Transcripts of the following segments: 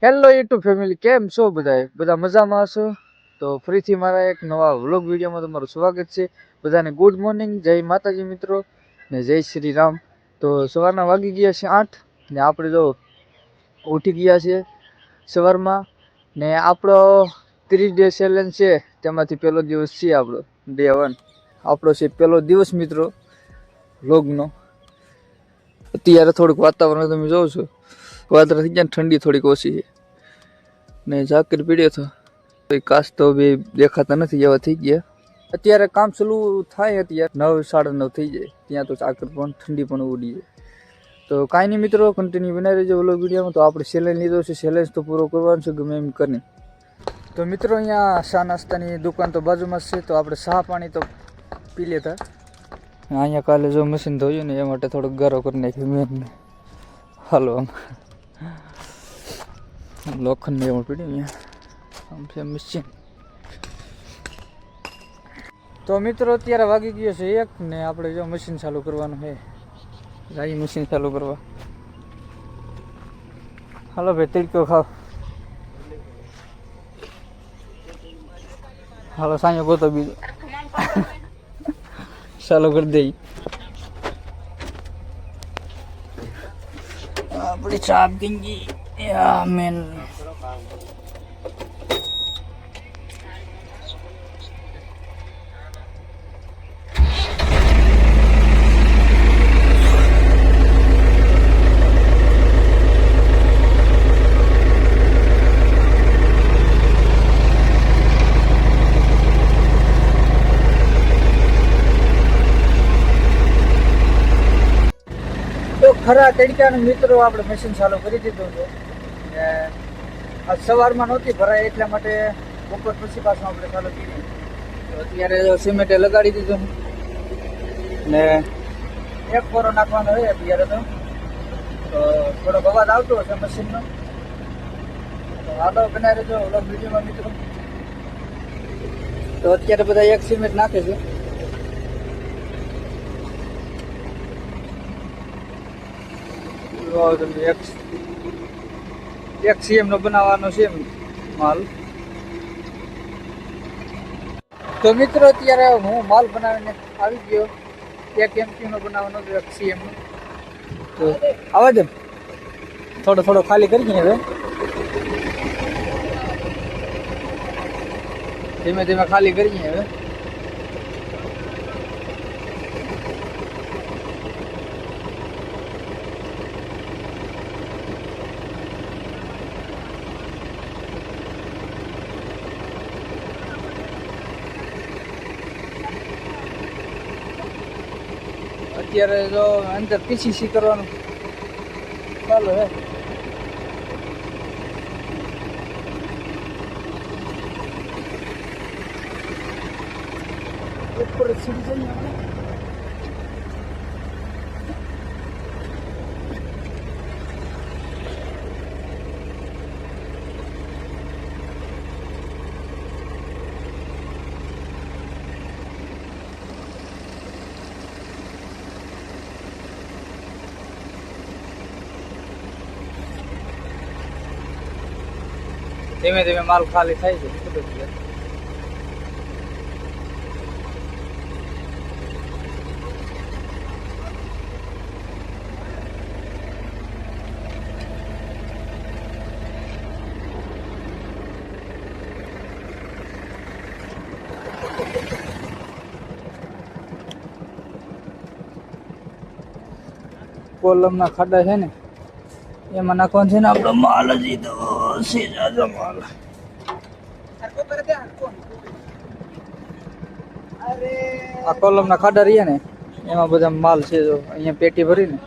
Hello YouTube family, કેમ છો બધા મજામાં હશો? તો ફરીથી મારા એક નવા વ્લોગ વિડીયોમાં તમારું સ્વાગત છે. બધાને ગુડ મોર્નિંગ, જય માતાજી મિત્રો ને જય શ્રી રામ. તો સવારના વાગી ગયા છે 8 ને આપણે જો ઉઠી ગયા છે સવારમાં ને આપણો 30 ડે ચેલેન્જ છે, તેમાંથી પહેલો દિવસ છે આપણો ડે 1. આપણો છે પહેલો દિવસ મિત્રો વ્લોગનો. અત્યારે થોડુંક વાતાવરણ તમે જોવો છો, વાદળ થઈ ગયા, ઠંડી થોડીક ઓછી છે ને ઝાકર પીડ્યો હતો. કાચ તો બે દેખાતા નથી, એવા થઈ ગયા. અત્યારે કામ ચાલુ થાય, અત્યારે 9 સાડા 9 થઈ જાય ત્યાં તો ઝાકર પણ ઠંડી પણ ઉડી જાય. તો કાંઈ નહીં મિત્રો, કન્ટિન્યુ બનાવી રહેજો વ્લોગ વિડીયોમાં. તો આપણે ચેલેન્જ લીધો છે, ચેલેન્જ તો પૂરો કરવાનો છે ગમે એમ કરીને. તો મિત્રો અહીંયા ચા નાસ્તાની દુકાન તો બાજુમાં જ છે, તો આપણે ચા પાણી તો પી લેતા. અહીંયા કાલે જો મશીન ધોયું ને એ માટે થોડોક ગારો કરી નાખ્યો મેં. હાલો આમ લોખંડની એવું પીડ્યું અહીંયા આમ છે મશીન. તો મિત્રો અત્યારે વાગી ગયો છે 1 ને આપણે જો મશીન ચાલુ કરવાનું છે. જાય મશીન ચાલુ કરવા. હાલો ભાઈ, તડકો ખાવ. હાલો સાંજે ગોતો બીજો ચાલુ કરી દઈ. આપણી ચાપ ગંજી મેન. ખરા તડકાનું મિત્રો આપણે મશીન ચાલુ કરી દીધું છે. આજ સવારમાં નહોતી ભરાય એટલા માટે બપોર પછી પાછું આપણે ચાલુ કરી. તો અત્યારે સિમેન્ટે લગાડી દીધું ને એક કોરો નાખવાનો હોય અત્યારે તો થોડોક અવાજ આવતો હશે મશીનનો. તો હાલો બનાવી રહેજો વ્લોગ વિડીયોમાં મિત્રો. તો અત્યારે બધા એક સિમેન્ટ નાખે છે. એક સીએમ નો બનાવવાનો છે માલ. તો મિત્રો અત્યારે હું માલ બનાવીને આવી ગયો. 1 MP નો બનાવવાનો, 1 CM નો. તો આવા દે થોડો ખાલી કરી હવે ધીમે ધીમે ખાલી કરીએ હવે. અત્યારે જો અંદર પીસીસી કરવાનું ચાલો હે. ઉપર સીડી જઈએ આપણે. ધીમે ધીમે માલ ખાલી થાય છે. કોલમના ખાડા છે ને એમાં નાખવાનું છે ને આપણો માલ. હજી તો જાજો માલ. આ કોલમના ખાડા રહ્યા ને એમાં બધા માલ છે. જો અહીંયા પેટી ભરીને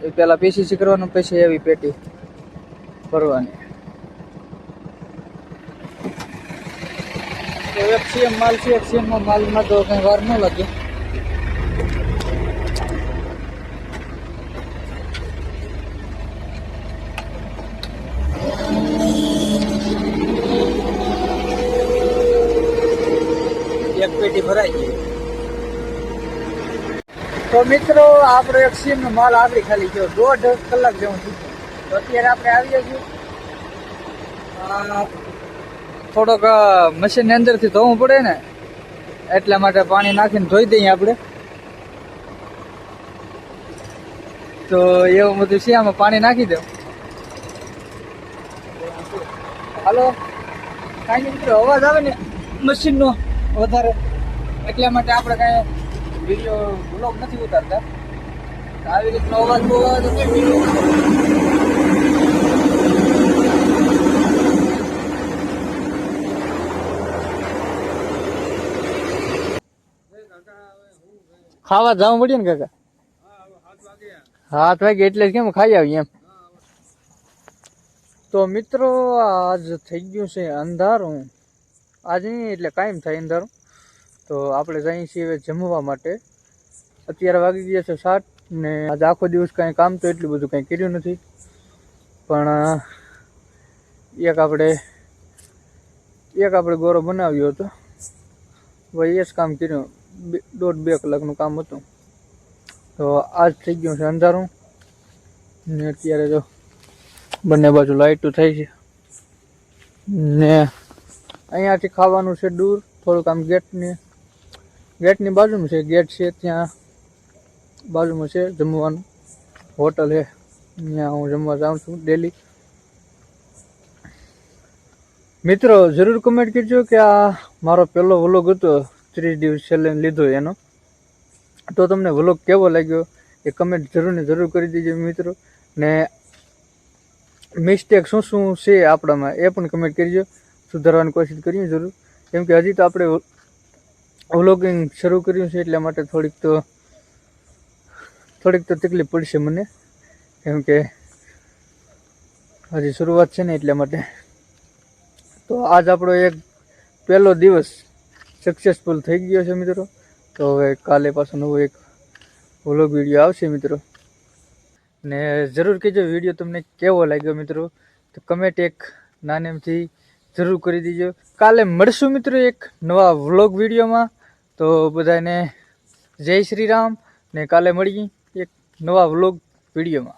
એ પેલા પીસીસી કરવાનું, પછી એવી પેટી ભરવાની. તો 1 CM માલ છે. 1 CM માં માલમાં તો કઈ વાર ન લાગે. એક પેટી ભરાઈ ગઈ. તો મિત્રો આપણો 1 CM નો માલ આપણી ખાલી ગયો 1.5 કલાક જેવું થયું. તો અત્યારે આપણે આવીએ છીએ થોડોક મશીનની અંદરથી ધોવું પડે ને એટલા માટે પાણી નાખીને ધોઈ દઈએ આપણે. તો એવું બધું છે, આમાં પાણી નાખી દઉં. હાલો, કાંઈ નહીં મિત્રો, અવાજ આવે ને મશીનનો વધારે, એટલા માટે આપણે કાંઈ વિડીયો બ્લોગ નથી ઉતારતા. આવી રીતનો અવાજ બહુ આવે તો કેમ વિડીયો ખાવા જવું પડ્યું ને કાકા? 7 વાગે એટલે જ કેમ ખાઈ આવી એમ. તો મિત્રો આજ થઈ ગયું છે અંધારું. આજ નહીં એટલે કાયમ થાય અંધારું. તો આપણે જઈએ છીએ જમવા માટે. અત્યારે વાગી ગયા છે 7 ને આજે આખો દિવસ કાંઈ કામ તો એટલું બધું કાંઈ કર્યું નથી, પણ એક આપણે ગોરો બનાવ્યો હતો. ભાઈ એ જ કામ કર્યું, 1.5-2 કલાકનું કામ હતું. તો આજ થઈ ગયું છે અંધારું ને અત્યારે જો બંને બાજુ લાઇટો થઈ છે ને અહીંયાથી ખાવાનું છે દૂર થોડુંક, આમ ગેટની બાજુમાં છે, ગેટ છે ત્યાં બાજુમાં છે જમવાનું હોટલ છે, ત્યાં હું જમવા જાઉં છું ડેલી. મિત્રો જરૂર કમેન્ટ કરજો કે આ મારો પહેલો વ્લોગ હતો 30 દિવસ ચેલેન્જ લીધો એનો, તો તમને વ્લોગ કેવો લાગ્યો એ કમેન્ટ જરૂર કરી દેજો મિત્રો. ને મિસ્ટેક શું છે આપણામાં એ પણ કમેન્ટ કરજો, સુધારવાની કોશિશ કરીએ જરૂર. કેમ કે હજી તો આપણે વ્લોગિંગ શરૂ કર્યું છે એટલા માટે થોડીક તો તકલીફ પડશે મને, કેમ કે હજી શરૂઆત છે ને એટલા માટે. તો આજ આપણો એક પહેલો દિવસ સક્સેસફુલ થઈ ગયો છે મિત્રો. તો હવે કાલે પાછો નવો એક વ્લોગ વિડીયો આવશે મિત્રો. ને જરૂર કહેજો વિડીયો તમને કેવો લાગ્યો મિત્રો, તો કમેન્ટ એક નાનેમથી જરૂર કરી દીજો. કાલે મળશું મિત્રો એક નવા વ્લોગ વિડીયોમાં. તો બધાને જય શ્રી રામ, ને કાલે મળીએ એક નવા વ્લોગ વિડીયોમાં.